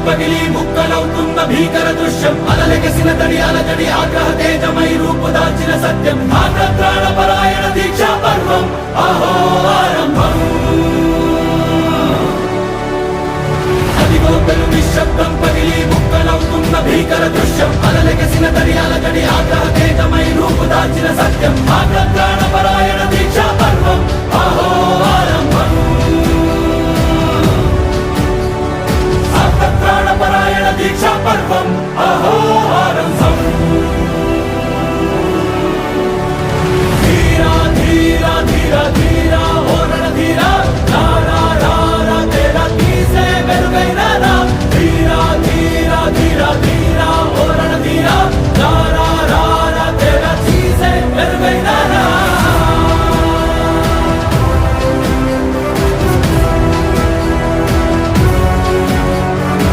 పగిలి ముక్కలవుతున్న భీకర దృశ్యం అలలెగసిన తడి అలజడి ఆగ్రహ తేజమై రూపుదాల్చిన సత్యం ఆగ్రత్రాణ పరాయణ దీక్షా పర్వం అహో ఆరంభం అదిగో పెను నిశ్శబ్దం పగిలి ముక్కలవుతున్న భీకర దృశ్యం అలలెగసిన తడి అలజడి ఆగ్రహ తేజమై రూపుదాల్చిన సత్యం ఆగ్రత్రాణ పరాయణ దీక్షా పర్వం అహో ఆరంభం ఆగ్రత్రాణ పరాయణ దీక్షా పర్వం అహో